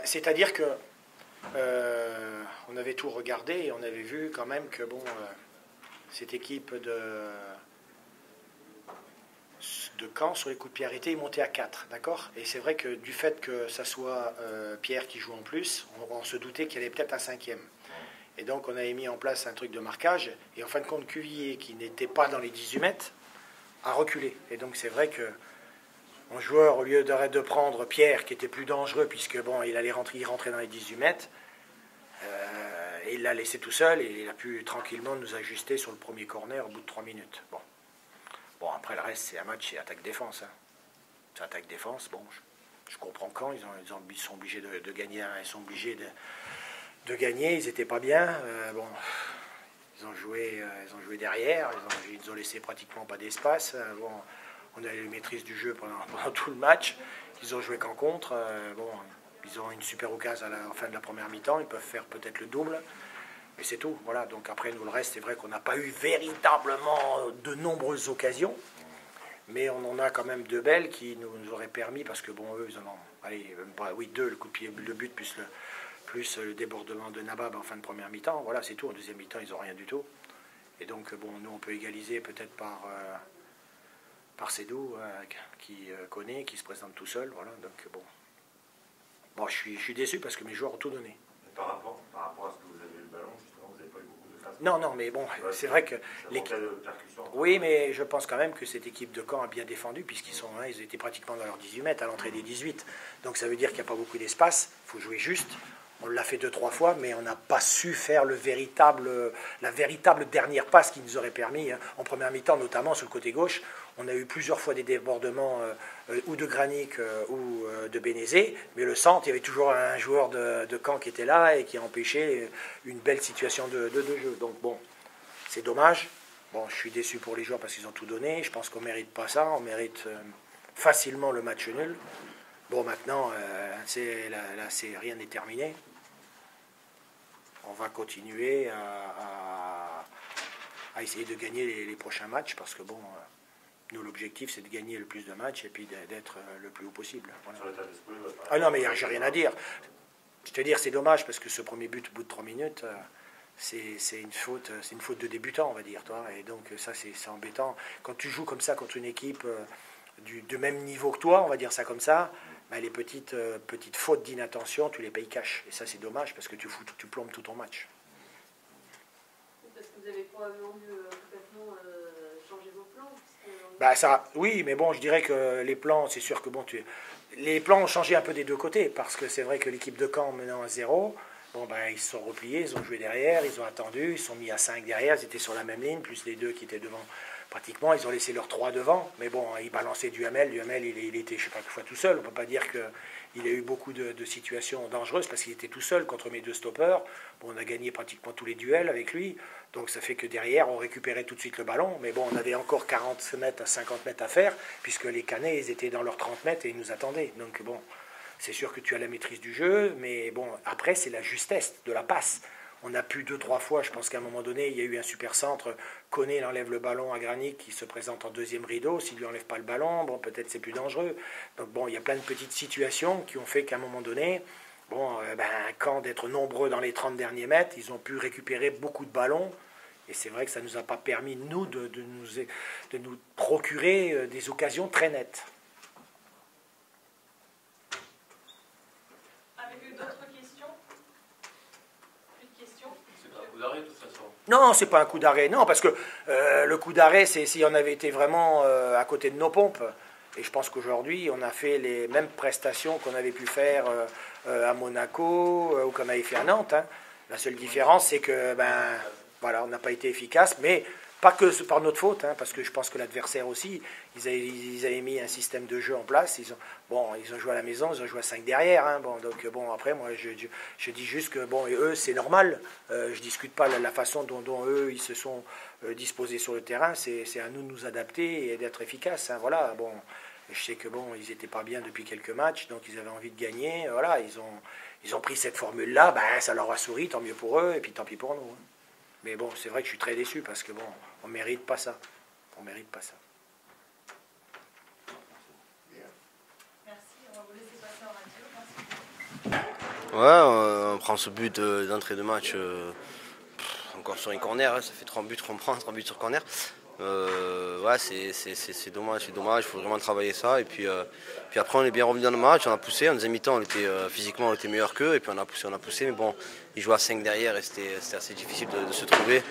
C'est-à-dire que on avait tout regardé et on avait vu quand même que bon, cette équipe de Caen, sur les coups de pied arrêtés, ils montaient à 4, d'accord? Et c'est vrai que du fait que ça soit Pierre qui joue en plus, on se doutait qu'il y avait peut-être un cinquième. Et donc on avait mis en place un truc de marquage, et en fin de compte, Cuvillier, qui n'était pas dans les 18 mètres, a reculé. Et donc c'est vrai que mon joueur, au lieu de prendre Pierre, qui était plus dangereux, puisque bon, il rentrait dans les 18 mètres, et il l'a laissé tout seul, et il a pu tranquillement nous ajuster sur le premier corner au bout de 3 minutes. Bon, après le reste, c'est un match, c'est attaque-défense. Hein. C'est attaque-défense. Bon, je comprends quand, ils sont obligés de gagner, ils sont obligés de gagner, ils n'étaient pas bien. Bon, ils ont joué derrière, ils ont laissé pratiquement pas d'espace. Bon, on a eu maîtrise du jeu pendant tout le match. Ils ont joué qu'en contre. Bon, ils ont une super occasion à la fin de la première mi-temps, ils peuvent faire peut-être le double. Et c'est tout, voilà. Donc après, nous, le reste, c'est vrai qu'on n'a pas eu véritablement de nombreuses occasions, mais on en a quand même deux belles qui nous auraient permis, parce que bon, eux, ils en ont, allez, oui, deux, le coup de pied, le but, plus le débordement de Nabab en fin de première mi-temps. Voilà, c'est tout. En deuxième mi-temps, ils n'ont rien du tout. Et donc, bon, nous, on peut égaliser peut-être par Sédou, qui connaît, qui se présente tout seul, voilà. Donc, bon, je suis déçu parce que mes joueurs ont tout donné. Par rapport à ce que vous avez eu le ballon, justement, vous n'avez pas eu beaucoup de place. Non, mais bon, c'est vrai que oui, mais je pense quand même que cette équipe de Caen a bien défendu, ils étaient pratiquement dans leurs 18 mètres, à l'entrée des 18. Donc ça veut dire qu'il n'y a pas beaucoup d'espace, il faut jouer juste. On l'a fait 2-3 fois, mais on n'a pas su faire la véritable dernière passe qui nous aurait permis, hein, en première mi-temps, notamment sur le côté gauche. On a eu plusieurs fois des débordements ou de Granic ou de Bénézé, mais le centre, il y avait toujours un joueur de Caen qui était là et qui a empêché une belle situation de jeu. Donc bon, c'est dommage. Bon, je suis déçu pour les joueurs parce qu'ils ont tout donné. Je pense qu'on ne mérite pas ça. On mérite facilement le match nul. Bon, maintenant, rien n'est terminé. On va continuer à essayer de gagner les prochains matchs parce que bon, nous, l'objectif, c'est de gagner le plus de matchs et puis d'être le plus haut possible. Voilà. Sur l'état d'esprit, ah non, mais j'ai rien à dire. Je te dire, c'est dommage parce que ce premier but au bout de 3 minutes, c'est une faute de débutant, on va dire, toi. Et donc ça, c'est embêtant. Quand tu joues comme ça contre une équipe de même niveau que toi, on va dire ça comme ça, ben, les petites fautes d'inattention, tu les payes cash. Et ça, c'est dommage parce que tu plombes tout ton match. Parce que vous avez probablement dû complètement changer vos plans. Bah ça, oui, mais bon, je dirais que les plans, c'est sûr que bon, les plans ont changé un peu des deux côtés, parce que c'est vrai que l'équipe de Caen menant à 0, bon ben ils se sont repliés, ils ont joué derrière, ils ont attendu, ils sont mis à 5 derrière, ils étaient sur la même ligne, plus les deux qui étaient devant. Pratiquement, ils ont laissé leurs 3 devant, mais bon, ils balançaient Duhamel, il était, je sais pas, fois tout seul, on ne peut pas dire qu'il a eu beaucoup de situations dangereuses, parce qu'il était tout seul contre mes deux stoppeurs. Bon, on a gagné pratiquement tous les duels avec lui, donc ça fait que derrière, on récupérait tout de suite le ballon, mais bon, on avait encore 40 mètres à 50 mètres à faire, puisque les Canets, ils étaient dans leurs 30 mètres et ils nous attendaient. Donc bon, c'est sûr que tu as la maîtrise du jeu, mais bon, après, c'est la justesse de la passe. On a pu 2-3 fois, je pense qu'à un moment donné, il y a eu un super centre. Koné, il enlève le ballon à Granic qui se présente en deuxième rideau. S'il ne lui enlève pas le ballon, bon, peut-être c'est plus dangereux. Donc bon, il y a plein de petites situations qui ont fait qu'à un moment donné, bon, quand d'être nombreux dans les 30 derniers mètres, ils ont pu récupérer beaucoup de ballons. Et c'est vrai que ça ne nous a pas permis, nous, de nous procurer des occasions très nettes. Avez-vous d'autres questions? Plus de questions? C'est pas un coup d'arrêt, de toute façon. Non, c'est pas un coup d'arrêt. Non, parce que le coup d'arrêt, c'est si on avait été vraiment à côté de nos pompes. Et je pense qu'aujourd'hui, on a fait les mêmes prestations qu'on avait pu faire à Monaco ou qu'on avait fait à Nantes. Hein. La seule différence, c'est que voilà, on n'a pas été efficace, mais pas que par notre faute, hein, parce que je pense que l'adversaire aussi, ils avaient mis un système de jeu en place. Ils ont joué à la maison, ils ont joué à 5 derrière. Hein, donc après, moi, je dis juste que bon, et eux, c'est normal. Je discute pas la façon dont eux, ils se sont disposés sur le terrain. C'est à nous de nous adapter et d'être efficaces. Hein, voilà, bon. Je sais que bon, ils n'étaient pas bien depuis quelques matchs, donc ils avaient envie de gagner. Voilà, ils ont pris cette formule-là, ça leur a souri, tant mieux pour eux, et puis tant pis pour nous. Hein. Mais bon, c'est vrai que je suis très déçu parce que bon, on mérite pas ça. On mérite pas ça. Merci, on va vous laisser passer en radio. Merci. Ouais, on prend ce but d'entrée de match encore sur une corner, ça fait 3 buts qu'on prend, 3 buts sur corner. Ouais, c'est dommage, il faut vraiment travailler ça. Et puis après on est bien revenu dans le match, on a poussé, en deuxième mi-temps physiquement on était meilleur qu'eux, et puis on a poussé, mais bon, ils jouaient à 5 derrière et c'était assez difficile de se trouver.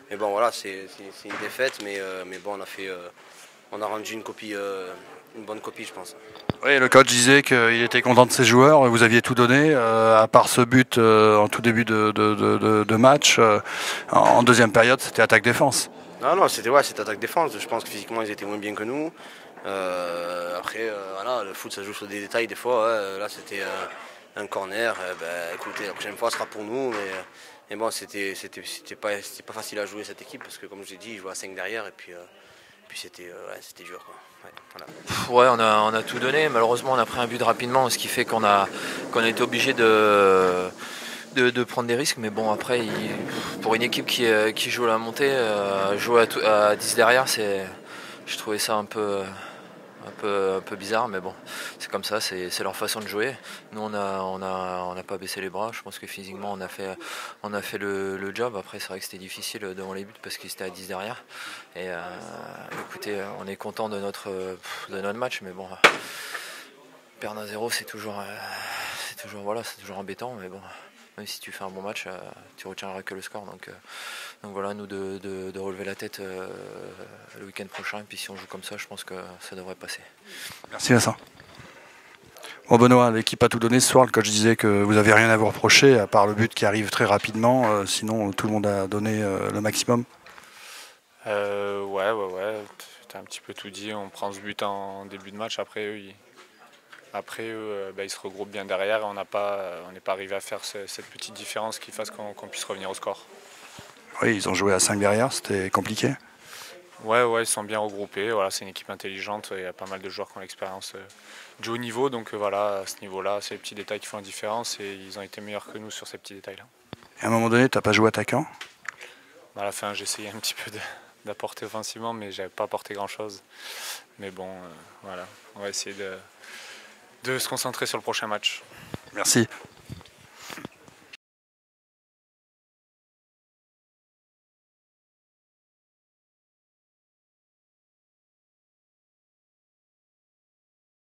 Mais bon voilà, c'est une défaite, mais bon on a rendu une bonne copie je pense. Oui, le coach disait qu'il était content de ses joueurs, vous aviez tout donné, à part ce but en tout début de match. En deuxième période, c'était attaque-défense. Non, c'était attaque-défense. Je pense que physiquement, ils étaient moins bien que nous. Après, voilà, le foot, ça joue sur des détails des fois. Ouais. Là, c'était un corner. Écoutez, la prochaine fois, ce sera pour nous. Mais bon, c'était pas facile à jouer cette équipe parce que, comme je l'ai dit, ils jouaient à 5 derrière. Et puis c'était dur, quoi. Ouais, on a tout donné. Malheureusement, on a pris un but rapidement, ce qui fait qu'on a été obligé de prendre des risques. Mais bon, après, pour une équipe qui joue à la montée, jouer à 10 derrière, je trouvais ça un peu bizarre. Mais bon, c'est comme ça, c'est leur façon de jouer. Nous, on n'a pas baissé les bras. Je pense que physiquement, on a fait le job. Après, c'est vrai que c'était difficile devant les buts parce qu'ils étaient à 10 derrière. Et écoutez, on est content de notre match. Mais bon, perdre 1-0, c'est toujours embêtant. Mais bon, même si tu fais un bon match, tu retiendras que le score. Donc voilà, nous de relever la tête le week-end prochain. Et puis si on joue comme ça, je pense que ça devrait passer. Merci Vincent. Bon Benoît, l'équipe a tout donné ce soir. Le coach disait que vous n'avez rien à vous reprocher, à part le but qui arrive très rapidement. Sinon, tout le monde a donné le maximum. Ouais. Tu as un petit peu tout dit. On prend ce but en début de match. Après eux, ils se regroupent bien derrière. On n'est pas arrivé à faire cette petite différence qui fasse qu'on puisse revenir au score. Oui, ils ont joué à 5 derrière, c'était compliqué. Ouais, ils sont bien regroupés. Voilà, c'est une équipe intelligente. Il y a pas mal de joueurs qui ont l'expérience du haut niveau. Donc voilà, à ce niveau-là, c'est les petits détails qui font la différence et ils ont été meilleurs que nous sur ces petits détails-là. Et à un moment donné, tu n'as pas joué attaquant ? À la fin, j'ai essayé un petit peu d'apporter offensivement, mais j'avais pas apporté grand-chose. Mais bon, voilà, on va essayer de se concentrer sur le prochain match. Merci.